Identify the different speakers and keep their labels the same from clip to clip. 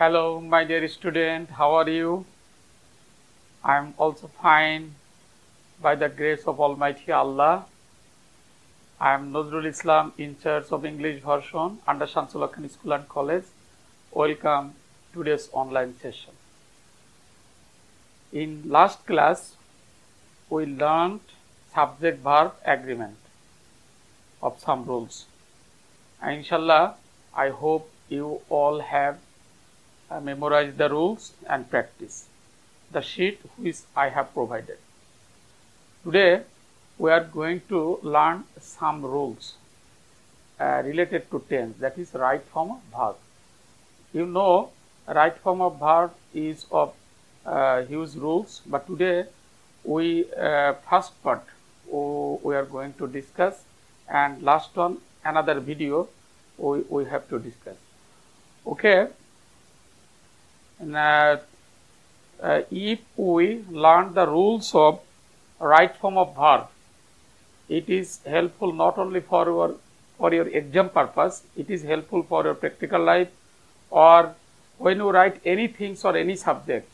Speaker 1: Hello, my dear student, how are you? I am also fine by the grace of Almighty Allah. I am Nazrul Islam, in charge of English version under Shamsul Khan School and College. Welcome to today's online session. In last class, we learned subject-verb agreement of some rules. And inshallah, I hope you all have memorized the rules and practice the sheet which I have provided. Today, we are going to learn some rules related to tense, that is right form of verb. You know, right form of verb is of huge rules, but today we first part we are going to discuss, and last one another video we have to discuss. Okay. And, if we learn the rules of right form of verb, it is helpful not only for your exam purpose, it is helpful for your practical life, or when you write anything or any subject,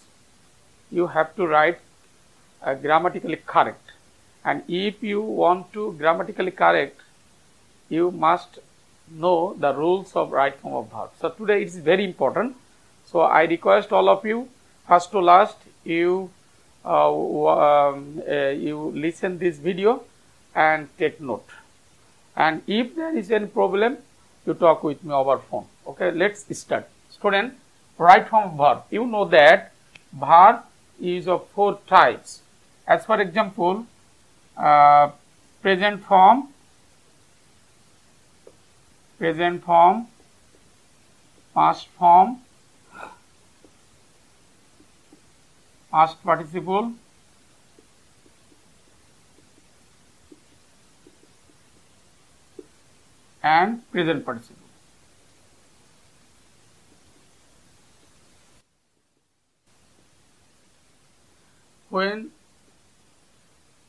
Speaker 1: you have to write grammatically correct. And if you want to grammatically correct, you must know the rules of right form of verb. So today it is very important. So I request all of you, first to last, you listen this video and take note. And if there is any problem, you talk with me over phone. Okay, let's start. Student, right form of verb. You know that verb is of 4 types. As for example, present form, past form, past participle, and present participle.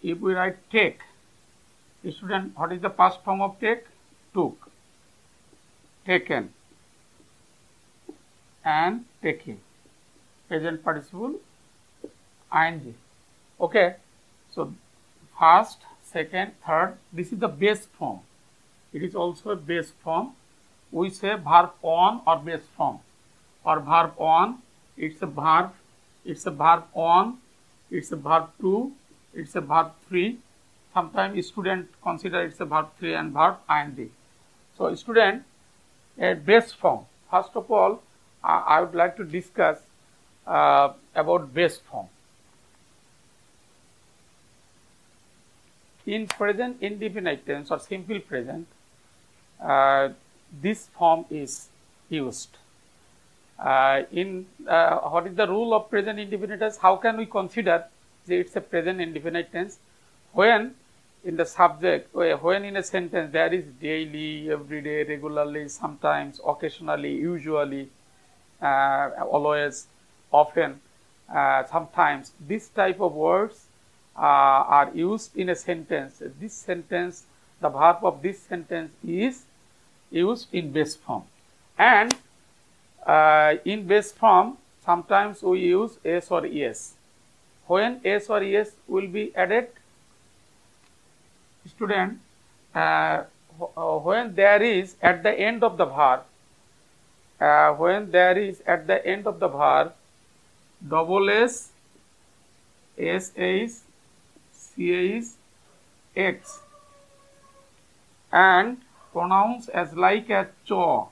Speaker 1: If we write take, student, what is the past form of take? Took, taken, and taking. Present participle, ing. Okay, so first, second, third, this is the base form. It is also a base form. We say verb on or base form, or verb on, it's a verb on, it's a verb to, it's a verb 3. Sometimes student consider it's a verb 3 and verb ing. So student, a base form. First of all, I would like to discuss about base form. In present indefinite tense or simple present, this form is used. What is the rule of present indefinite tense? How can we consider that it's a present indefinite tense? When in the subject, when in a sentence there is daily, everyday, regularly, sometimes, occasionally, usually, always, often, sometimes, this type of words are used in a sentence. This sentence, the verb of this sentence is used in base form. And in base form, sometimes we use s or es. When s or es will be added, student, when there is at the end of the verb, double s, sh, ch, x, and pronounced as like a cho,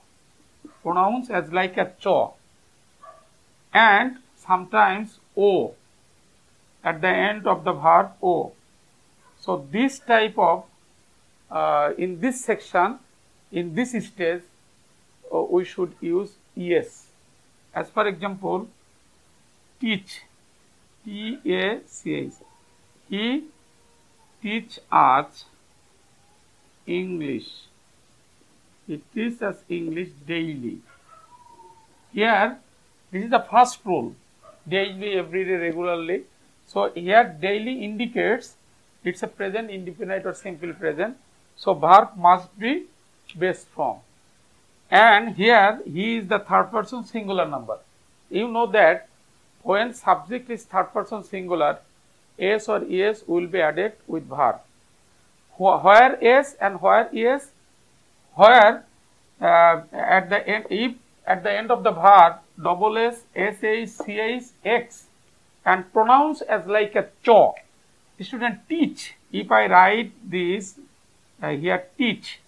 Speaker 1: and sometimes o at the end of the verb o. So this type of in this section, in this stage, we should use es. As for example, teach, T-A-C-H, he teach us English. He teaches us English daily. Here, this is the first rule, daily, everyday, regularly. So here daily indicates it's a present indefinite or simple present. So verb must be base form. And here he is the third person singular number. you know that when subject is third person singular, s or es will be added with verb. Where s and where es, where at the end, if at the end of the verb double s, sh, ch, x and pronounced as like a cho. Student, teach. If I write this here, teach,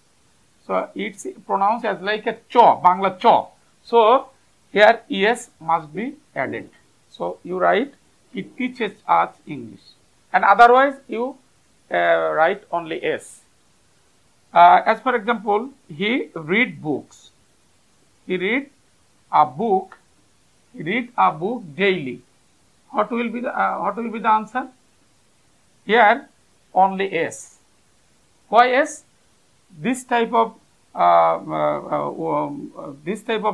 Speaker 1: so it's pronounced as like a cho, Bangla cho. So here es must be added. So you write, it teaches us English, and otherwise you write only s. As for example, he read books. He read a book. He read a book daily. What will be the answer? Here only s. Why s? This type of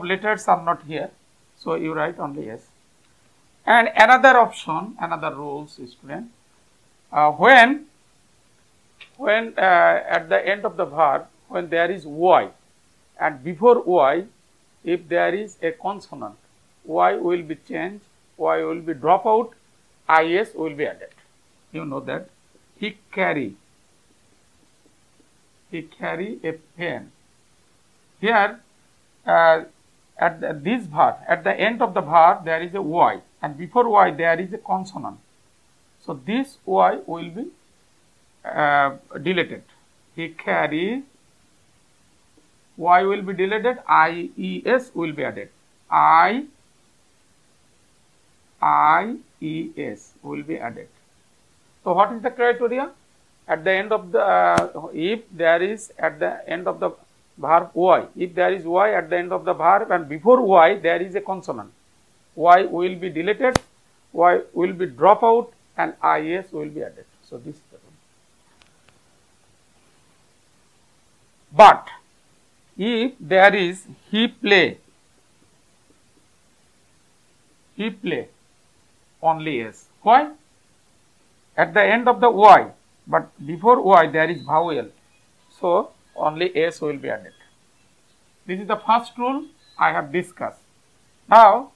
Speaker 1: letters are not here, so you write only s. And another option, another rules, student, when at the end of the verb, when there is y and before y, if there is a consonant, y will be changed, y will be drop out, is will be added. You know that. He carry a pen. Here at this verb, at the end of the verb there is a y, and before y there is a consonant. So this y will be deleted. He carry, y will be deleted, ies will be added. ies will be added. So what is the criteria? At the end of the if there is at the end of the verb y, if there is y at the end of the verb and before y there is a consonant, y will be deleted, y will be drop out, and is will be added. So this is the rule. But if there is he play only s. Why? At the end of the y, but before y there is vowel, so only s will be added. This is the first rule I have discussed. Now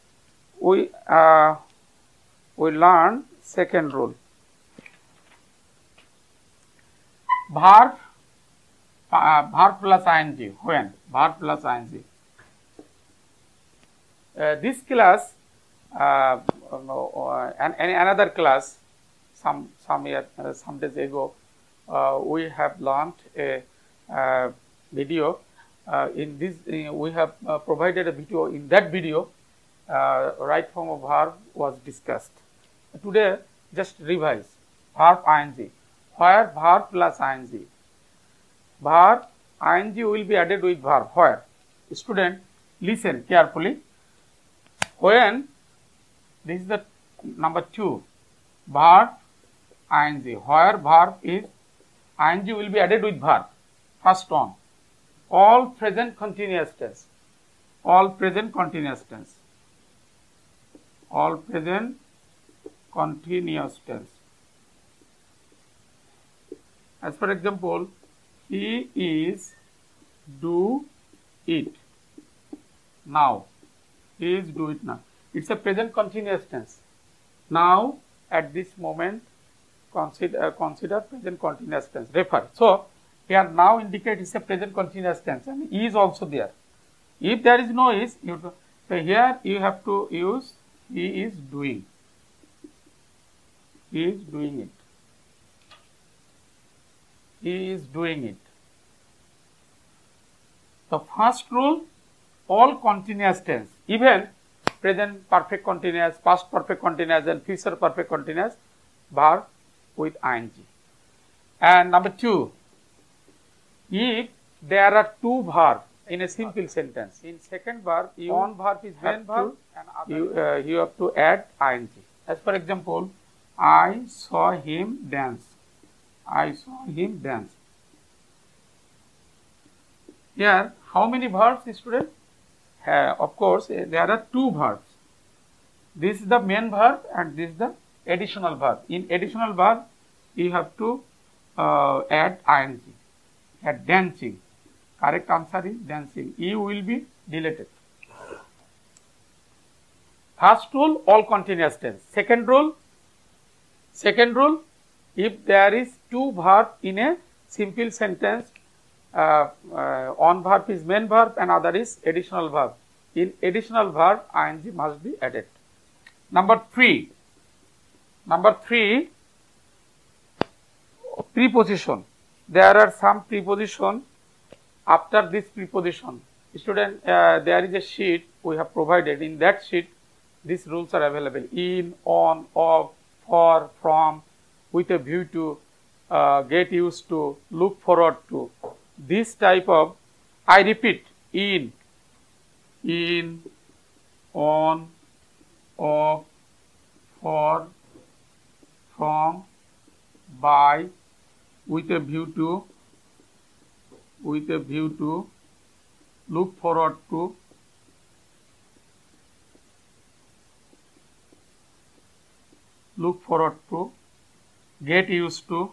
Speaker 1: we learn second rule. Verb plus ing. When verb plus ing. This class and another class some days ago we have learned a video. In this we have provided a video. In that video right form of verb was discussed. Today just revise verb ing. Where verb plus ing. Verb ing will be added with verb. Where? Student, listen carefully. When this is the number 2, verb ing. Where verb is, ing will be added with verb. First one, all present continuous tense. All present continuous tense. All present continuous tense. As for example, he is do it now. He is do it now. It's a present continuous tense. Now at this moment consider present continuous tense. Refer. So here now indicate it's a present continuous tense and is also there. If there is no is, so here you have to use he is doing. He is doing it. He is doing it. The first rule, all continuous tense, even present perfect continuous, past perfect continuous and future perfect continuous, verb with ing. And number 2, if there are two verbs in a simple sentence, in second verb, one verb is main verb and you have to add ing. As for example, I saw him dance. I saw him dance. Here, how many verbs, student? Of course, there are two verbs. This is the main verb and this is the additional verb. In additional verb, you have to add ing. Add dancing. Correct answer is dancing. E will be deleted. First rule, all continuous tense. Second rule, if there is two verb in a simple sentence, one verb is main verb and other is additional verb. In additional verb, ing must be added. Number three, preposition. There are some preposition after this preposition. Student, there is a sheet we have provided. In that sheet, these rules are available: in, on, of, for, from, with a view to, get used to, look forward to. This type of, I repeat, in, on, of, for, from, by, with a view to, look forward to, get used to.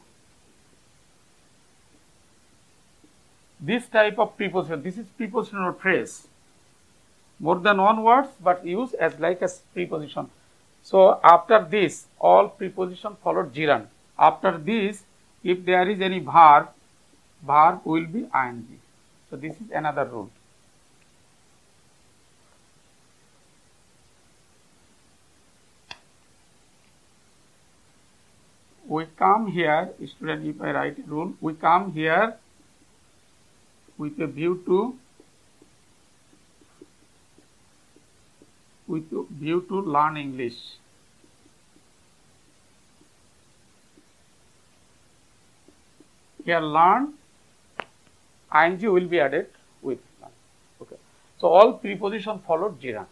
Speaker 1: This type of preposition, this is prepositional phrase. More than one words, but used as like a preposition. So after this, all preposition followed gerund. After this, if there is any verb will be ing. So this is another rule. We come here, student, if I write a rule, we come here with a view to learn English. Here learn, ing will be added with learn. Okay. So all preposition followed gerund.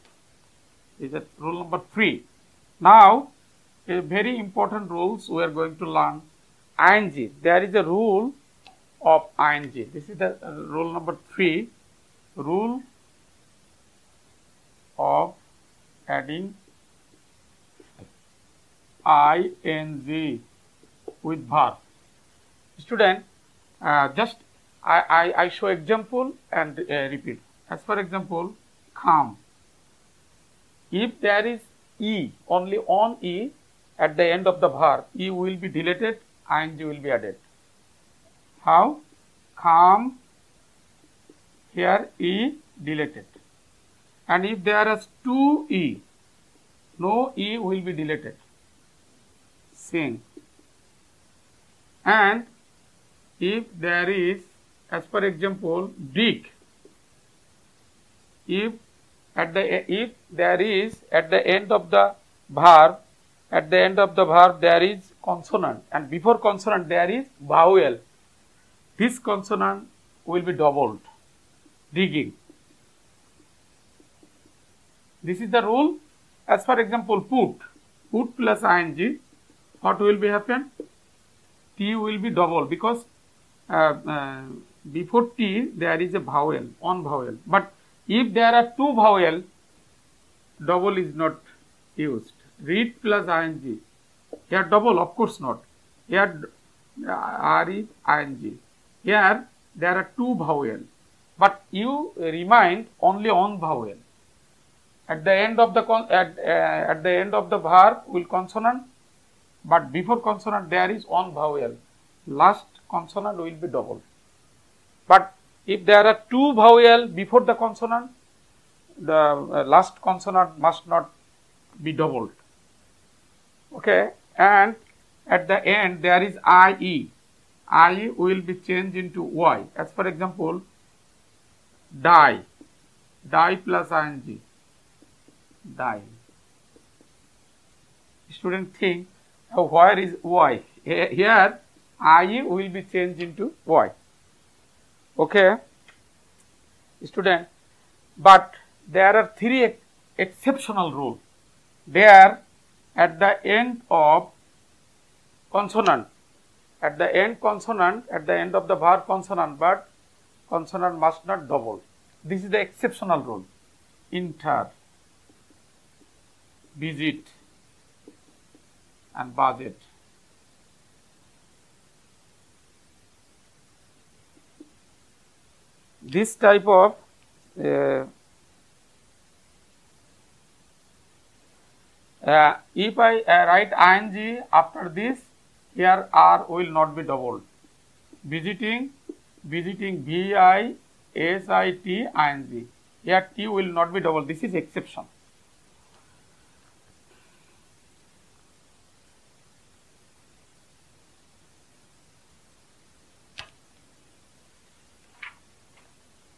Speaker 1: This is rule number 3. Now, a very important rules we are going to learn. Ing. There is a rule of ing. This is the rule number 3. Rule of adding ing with verb. Student, just I show example and repeat. As for example, come. If there is e, only on e at the end of the verb, e will be deleted, ing will be added. How? Come, here e deleted. And if there is two e, no e will be deleted. Sing. And if there is, as per example, dig. If there is at the end of the verb, there is consonant, and before consonant there is vowel. This consonant will be doubled. Digging. This is the rule. As for example, put plus ing, what will be happen? T will be double, because before T there is a vowel, one vowel. But if there are two vowel, double is not used. Read plus ing. Here double, of course not. Here R is ing. Here there are two vowel, but you remind only one vowel. At the end of the at the end of the verb will consonant, but before consonant there is one vowel. Last consonant will be doubled. But if there are two vowel before the consonant, the last consonant must not be doubled. Okay, and at the end there is IE. IE will be changed into Y. As for example, die. Die plus ing. Die. Student think, where is Y? Here IE will be changed into Y. Okay, student, but there are three exceptional rules. There at the end of consonant, at the end of the verb consonant, but consonant must not double. This is the exceptional rule. Inter, visit and budget. This type of If I write ing after this, here R will not be doubled. Visiting VISIT ing. Here T will not be doubled. This is exception.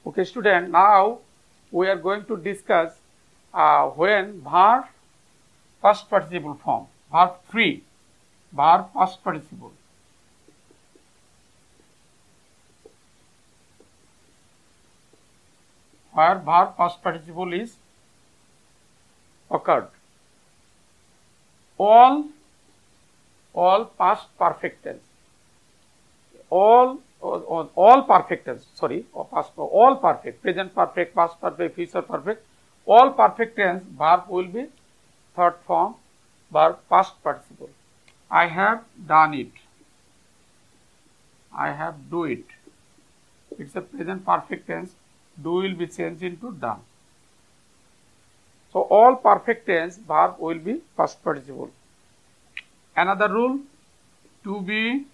Speaker 1: Okay, student, now we are going to discuss when verb past participle form, verb 3, verb past participle. Where verb past participle is occurred. All past perfect tense, all perfect tense, sorry, all perfect, present perfect, past perfect, future perfect, all perfect tense verb will be third form, verb past participle. I have done it. I have do it. It's a present perfect tense. Do will be changed into done. So all perfect tense verb will be past participle. Another rule: to be,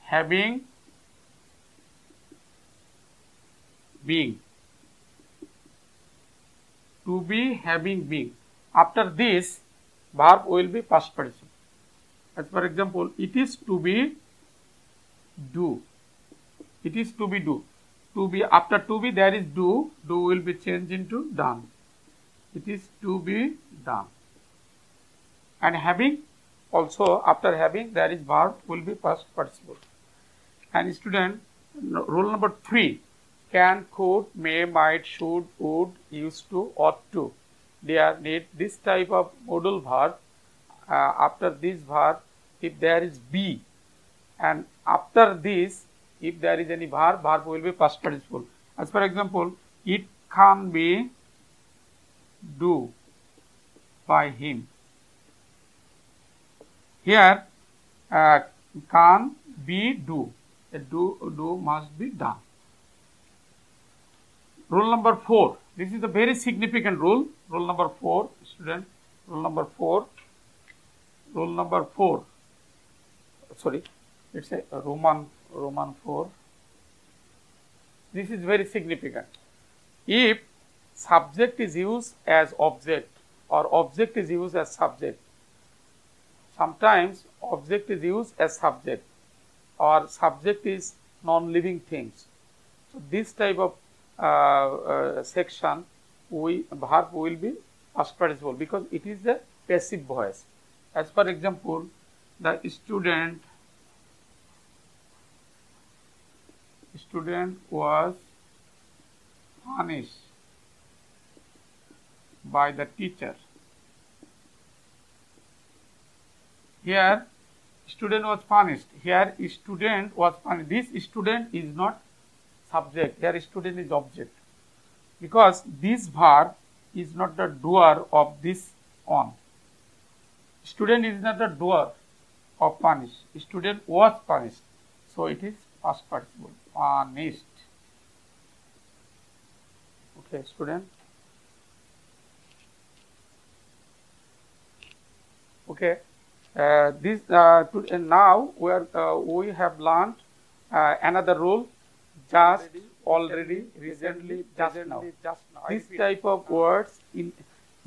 Speaker 1: having, being. To be, having, being. After this, verb will be past participle. As for example, it is to be do. It is to be do. To be, after to be there is do. Do will be changed into done. It is to be done. And having, also after having there is verb will be past participle. And student, rule number 3, can, could, may, might, should, would, used to, ought to. They are need this type of modal verb. After this verb, if there is be, and after this, if there is any verb, verb will be past participle. As for example, it can be do by him. Here, can be do. Do must be done. Rule number 4. This is a very significant rule. Rule number 4, student. Rule number 4. Rule number 4. Sorry, it's a Roman 4. This is very significant. If subject is used as object or object is used as subject, sometimes object is used as subject or subject is non-living things. So this type of section, verb will be past participle because it is the passive voice. As for example, the student was punished by the teacher. Here, student was punished. Here, student was punished. This student is not subject. Here, student is object. Because this verb is not the doer of this on. Student is not the doer of punish. Student was punished. So, it is past participle. Punished. Okay, student. Okay. Now we have learned another rule: just, already, recently, just now. This type of words in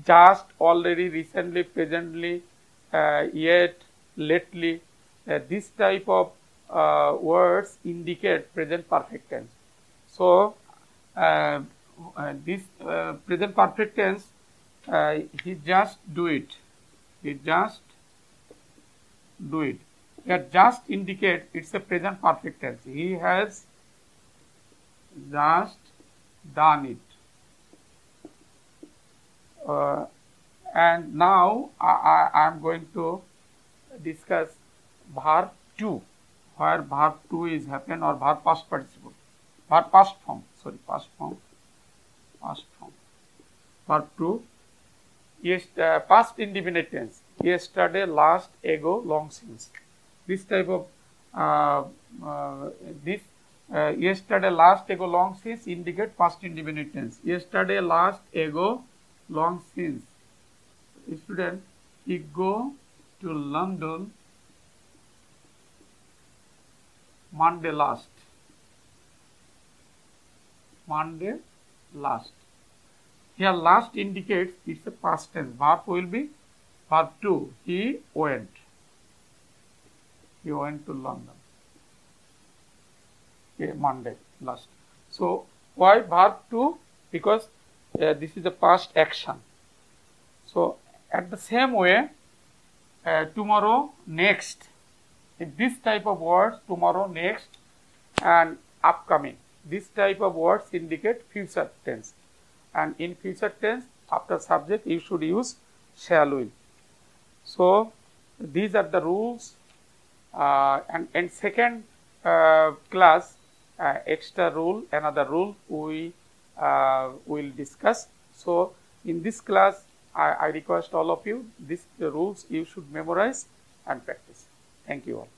Speaker 1: just, already, recently, presently, yet, lately, this type of words indicate present perfect tense. So this present perfect tense, he just do it. He just do it. That just indicate it's a present perfect tense. He has just done it. And now I am going to discuss verb 2, where verb 2 is happen, or verb past participle. Verb past form. Sorry, past form. Verb 2. Yes, past indefinite tense. Yesterday, last, ago, long since. This type of yesterday, last, ago, long since indicate past indefinite tense. Yesterday, last, ago, long since. Student, he go to London Monday last. Monday last. Here last indicates it's a past tense. Verb will be verb 2. He went. He went to London. Okay, Monday last. So why verb 2? Because this is a past action. So at the same way, tomorrow, next. In this type of words, tomorrow, next, and upcoming. This type of words indicate future tense. And in future tense, after subject, you should use shall will. So these are the rules. And second class, extra rule, another rule we will discuss. So in this class, I request all of you, these rules you should memorize and practice. Thank you all.